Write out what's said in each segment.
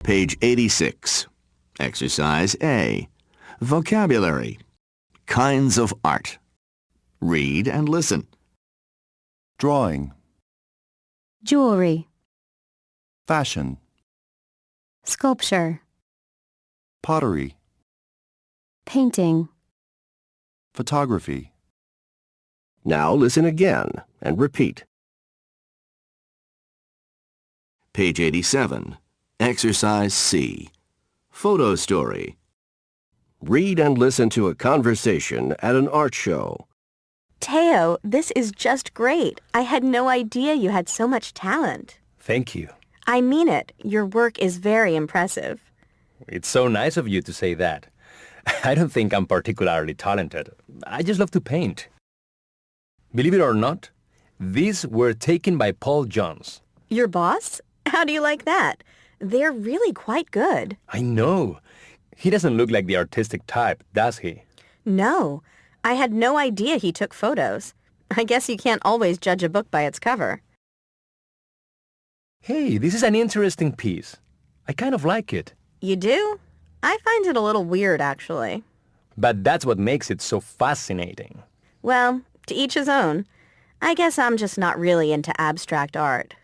Page 86. Exercise A. Vocabulary. Kinds of art. Read and listen. Drawing, Jewelry. fashion, Sculpture. pottery, Painting. photography. Now listen again and repeat. Page 87. Exercise C. Photo story. Read and listen to a conversation at an art show. Teo, this is just great. I had no idea you had so much talent. Thank you. I mean it. Your work is very impressive. It's so nice of you to say that. I don't think I'm particularly talented. I just love to paint. Believe it or not, these were taken by Paul Jones. Your boss? How do you like that? They're really quite good. I know. He doesn't look like the artistic type, does he? No, I had no idea he took photos. I guess you can't always judge a book by its cover. Hey, this is an interesting piece. I kind of like it. You do? I find it a little weird, actually. But that's what makes it so fascinating. Well, to each his own. I guess I'm just not really into abstract art.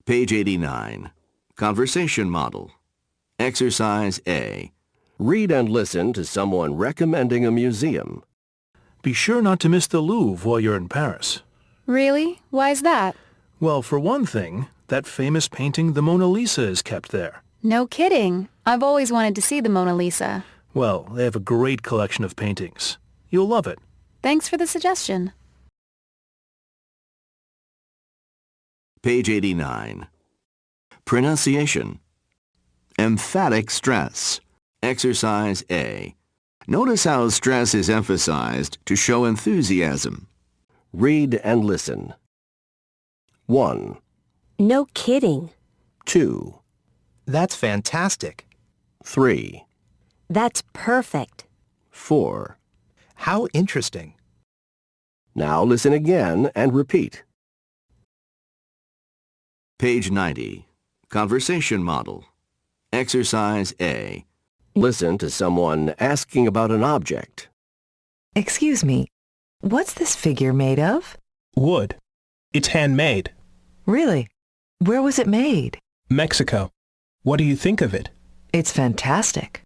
Page 89. Conversation model. Exercise A. Read and listen to someone recommending a museum. Be sure not to miss the Louvre while you're in Paris. Really? Why's that? Well, for one thing, that famous painting, the Mona Lisa, is kept there. No kidding. I've always wanted to see the Mona Lisa. Well, they have a great collection of paintings. You'll love it. Thanks for the suggestion. Page 89. Pronunciation. Emphatic stress. Exercise A. Notice how stress is emphasized to show enthusiasm. Read and listen. 1, No kidding. 2, That's fantastic. 3, That's perfect. 4. How interesting. Now listen again and repeat. Page 90. Conversation model. Exercise A. Listen to someone asking about an object. Excuse me, what's this figure made of? Wood. It's handmade. Really? Where was it made? Mexico. What do you think of it? It's fantastic.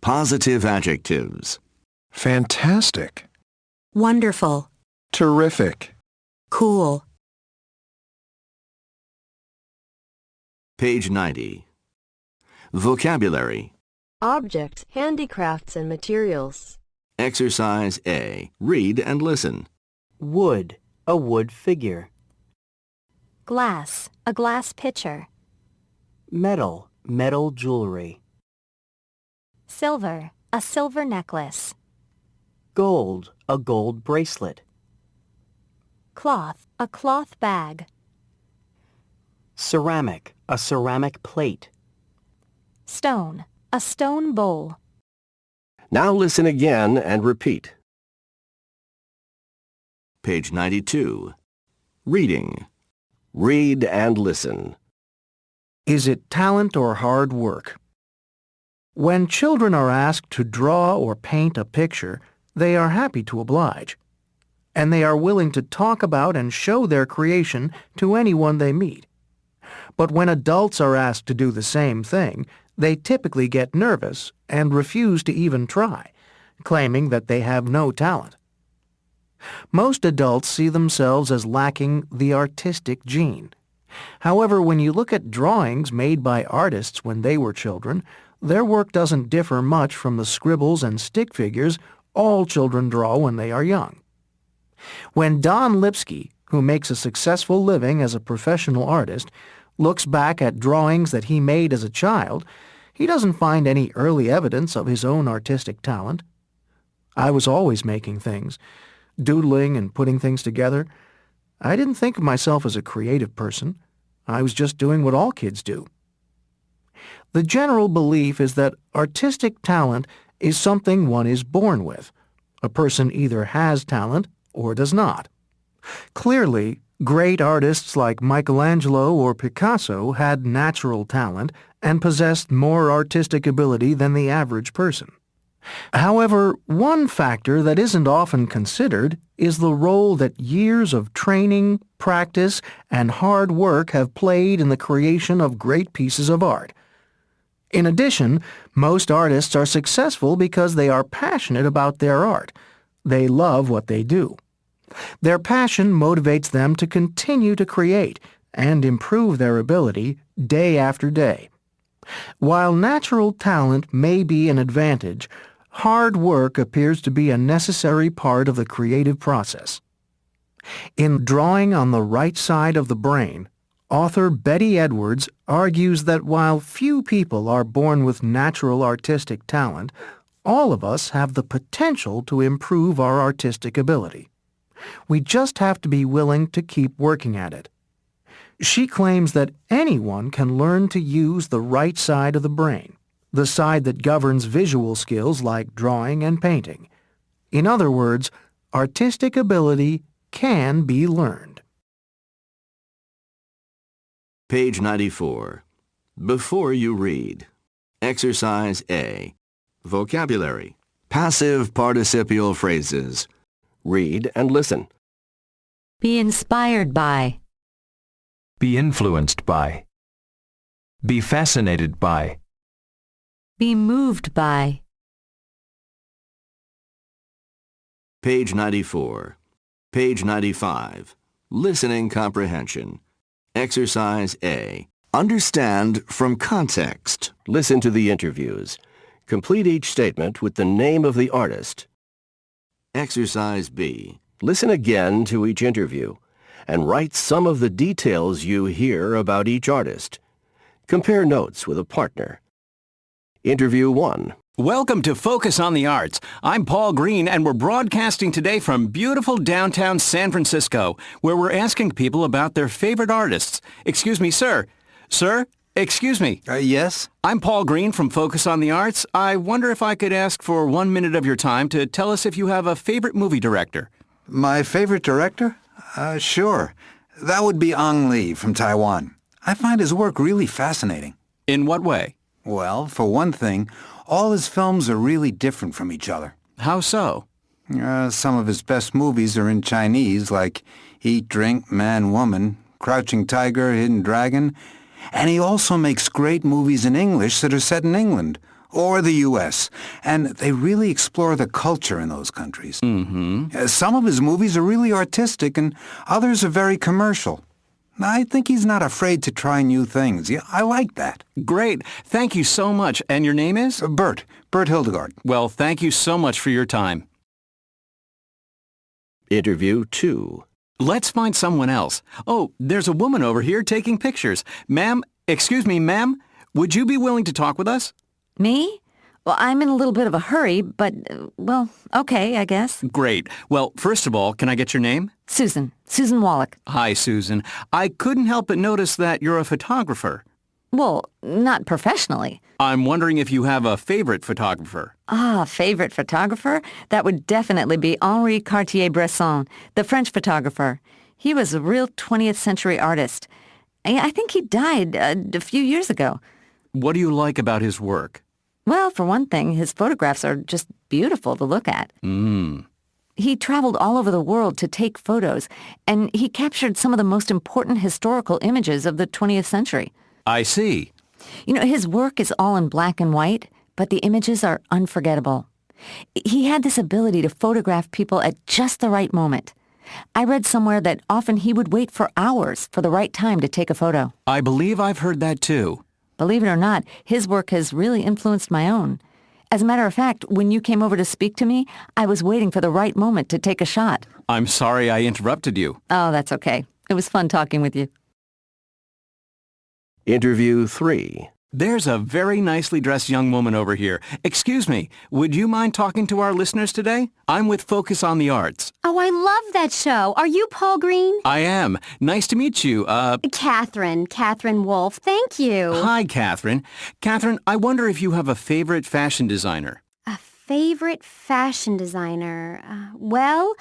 Positive adjectives. Fantastic. Wonderful. Terrific. Cool. Page 90. Vocabulary. Objects, handicrafts, and materials. Exercise A. Read and listen. Wood, a wood figure. Glass. A glass pitcher. Metal, metal jewelry. Silver. A silver necklace. Gold, a gold bracelet. Cloth. A cloth bag. Ceramic, a ceramic plate. Stone. A stone bowl. Now listen again and repeat. Page 92. Reading. Read and listen. Is it talent or hard work? When children are asked to draw or paint a picture, they are happy to oblige, and they are willing to talk about and show their creation to anyone they meet. But when adults are asked to do the same thing, they typically get nervous and refuse to even try, claiming that they have no talent. Most adults see themselves as lacking the artistic gene. However, when you look at drawings made by artists when they were children, their work doesn't differ much from the scribbles and stick figures all children draw when they are young. When Don Lipsky, who makes a successful living as a professional artist, looks back at drawings that he made as a child, he doesn't find any early evidence of his own artistic talent. I was always making things, doodling and putting things together. I didn't think of myself as a creative person. I was just doing what all kids do. The general belief is that artistic talent is something one is born with. A person either has talent or does not. Clearly, Great artists like Michelangelo or Picasso had natural talent and possessed more artistic ability than the average person. However, one factor that isn't often considered is the role that years of training, practice, and hard work have played in the creation of great pieces of art. In addition, most artists are successful because they are passionate about their art. They love what they do. Their passion motivates them to continue to create and improve their ability day after day. While natural talent may be an advantage, hard work appears to be a necessary part of the creative process. In Drawing on the Right Side of the Brain, author Betty Edwards argues that while few people are born with natural artistic talent, all of us have the potential to improve our artistic ability. We just have to be willing to keep working at it. She claims that anyone can learn to use the right side of the brain, the side that governs visual skills like drawing and painting. In other words, artistic ability can be learned. Page 94. Before you read. Exercise A. Vocabulary. Passive participial phrases. Read and listen. Be inspired by. Be influenced by. Be fascinated by. Be moved by. Page 94. Page 95. Listening comprehension. Exercise A. Understand from context. Listen to the interviews. Complete each statement with the name of the artist. Exercise B. Listen again to each interview and write some of the details you hear about each artist. Compare notes with a partner. Interview 1. Welcome to Focus on the Arts. I'm Paul Green, and we're broadcasting today from beautiful downtown San Francisco, where we're asking people about their favorite artists. Excuse me, sir. Sir? Excuse me. Yes? I'm Paul Green from Focus on the Arts. I wonder if I could ask for 1 minute of your time to tell us if you have a favorite movie director. My favorite director? Sure. That would be Ang Lee from Taiwan. I find his work really fascinating. In what way? Well, for one thing, all his films are really different from each other. How so? Some of his best movies are in Chinese, like Eat, Drink, Man, Woman, Crouching Tiger, Hidden Dragon. And he also makes great movies in English that are set in England or the U.S., and they really explore the culture in those countries. Some of his movies are really artistic, and others are very commercial. I think he's not afraid to try new things. Yeah, I like that. Great. Thank you so much. And your name is? Bert Hildegard. Well, thank you so much for your time. Interview 2. Let's find someone else. Oh, there's a woman over here taking pictures. Ma'am, excuse me, ma'am, would you be willing to talk with us? Me? Well, I'm in a little bit of a hurry, but, well, okay, I guess. Great. Well, first of all, can I get your name? Susan Wallach. Hi, Susan. I couldn't help but notice that you're a photographer. Well, not professionally. I'm wondering if you have a favorite photographer. Favorite photographer? That would definitely be Henri Cartier-Bresson, the French photographer. He was a real 20th century artist. I think he died a few years ago. What do you like about his work? Well, for one thing, his photographs are just beautiful to look at. He traveled all over the world to take photos, and he captured some of the most important historical images of the 20th century. I see. You know, his work is all in black and white, but the images are unforgettable. He had this ability to photograph people at just the right moment. I read somewhere that often he would wait for hours for the right time to take a photo. I believe I've heard that too. Believe it or not, his work has really influenced my own. As a matter of fact, when you came over to speak to me, I was waiting for the right moment to take a shot. I'm sorry I interrupted you. Oh, that's okay. It was fun talking with you. Interview 3. There's a very nicely dressed young woman over here. Excuse me, would you mind talking to our listeners today? I'm with Focus on the Arts. Oh, I love that show. Are you Paul Green? I am. Nice to meet you. Catherine Wolfe. Thank you. Hi, Catherine. Catherine, I wonder if you have a favorite fashion designer. A favorite fashion designer? Well,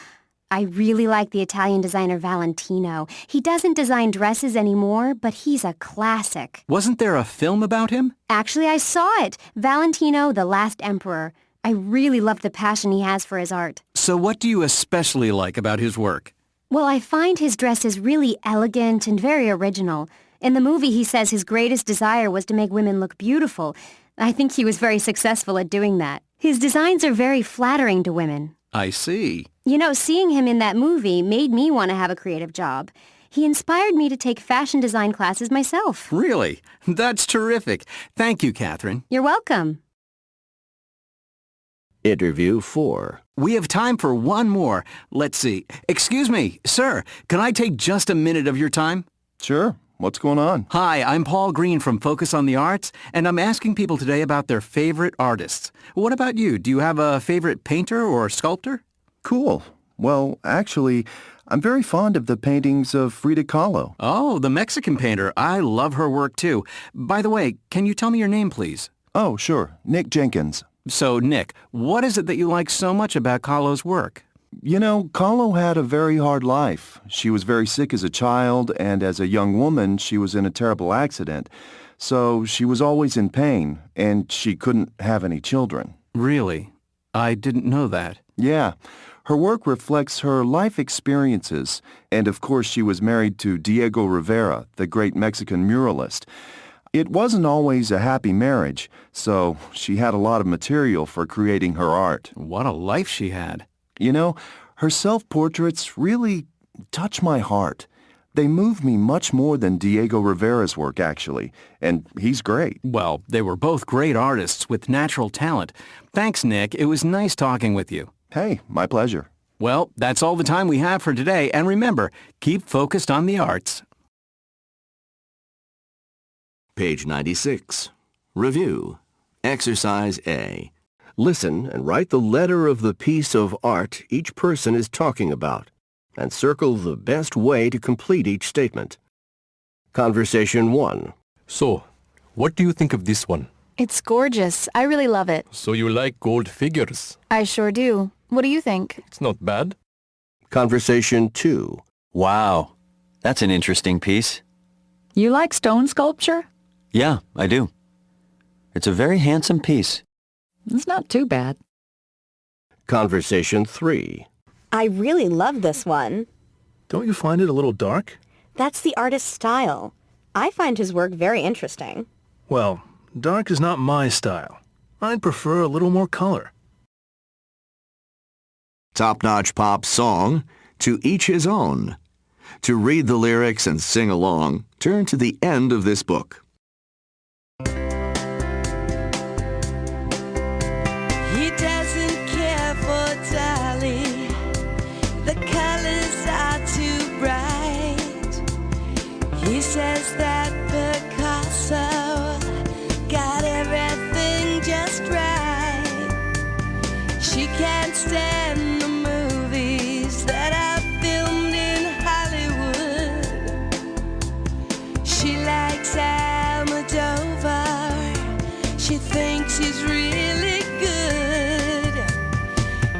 I really like the Italian designer Valentino. He doesn't design dresses anymore, but he's a classic. Wasn't there a film about him? Actually, I saw it. Valentino, the Last Emperor. I really love the passion he has for his art. So what do you especially like about his work? Well, I find his dresses really elegant and very original. In the movie, he says his greatest desire was to make women look beautiful. I think he was very successful at doing that. His designs are very flattering to women. I see. You know, seeing him in that movie made me want to have a creative job. He inspired me to take fashion design classes myself. Really? That's terrific. Thank you, Catherine. You're welcome. Interview 4. We have time for one more. Let's see. Excuse me, sir, can I take just a minute of your time? Sure. What's going on? Hi, I'm Paul Green from Focus on the Arts, and I'm asking people today about their favorite artists. What about you? Do you have a favorite painter or sculptor? Cool. Well, actually, I'm very fond of the paintings of Frida Kahlo. Oh, the Mexican painter. I love her work too. By the way, can you tell me your name, please? Oh, sure. Nick Jenkins. So, Nick, what is it that you like so much about Kahlo's work? You know, Kahlo had a very hard life. She was very sick as a child, and as a young woman, she was in a terrible accident. So she was always in pain, and she couldn't have any children. Really? I didn't know that. Yeah. Her work reflects her life experiences, and of course she was married to Diego Rivera, the great Mexican muralist. It wasn't always a happy marriage, so she had a lot of material for creating her art. What a life she had. You know, her self-portraits really touch my heart. They move me much more than Diego Rivera's work, actually, and he's great. Well, they were both great artists with natural talent. Thanks, Nick. It was nice talking with you. Hey, my pleasure. Well, that's all the time we have for today, and remember, keep focused on the arts. Page 96. Review. Exercise A. Listen and write the letter of the piece of art each person is talking about, and circle the best way to complete each statement. Conversation 1. So, what do you think of this one? It's gorgeous. I really love it. So you like gold figures? I sure do. What do you think? It's not bad. Conversation 2. Wow, that's an interesting piece. You like stone sculpture? Yeah, I do. It's a very handsome piece. It's not too bad. Conversation 3. I really love this one. Don't you find it a little dark? That's the artist's style. I find his work very interesting. Well, dark is not my style. I'd prefer a little more color. Top-notch pop song, To Each His Own. To read the lyrics and sing along, turn to the end of this book. He doesn't care for Dolly. The colors are too bright. He says that Picasso got everything just right. She can't stand the movies that are filmed in Hollywood. She likes Almodovar. She thinks he's really good.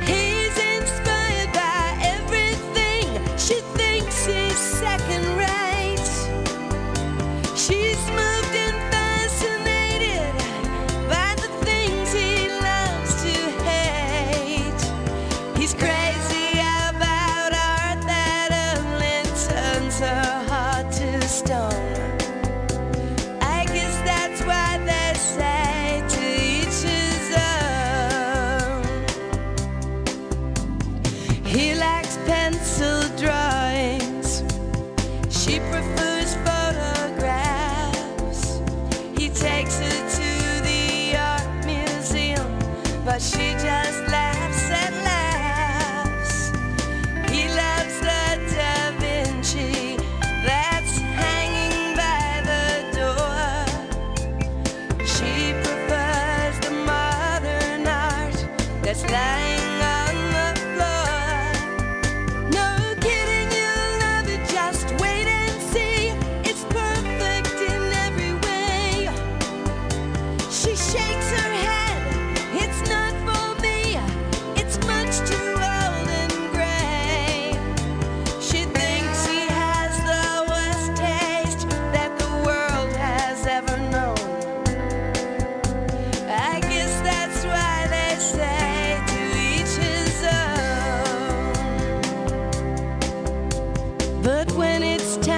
He's inspired by everything. She thinks he's second rate. She's moved and fascinated by the things he loves to hate. He's crazy about art that only turns her heart to stone. I guess that's why they say to each his own. He likes pencil drawings. She prefers photographs. He takes her to the art museum, but she just laughs and laughs. He loves the Da Vinci that's hanging by the door. She prefers the modern art that's lying on the floor. But when it's time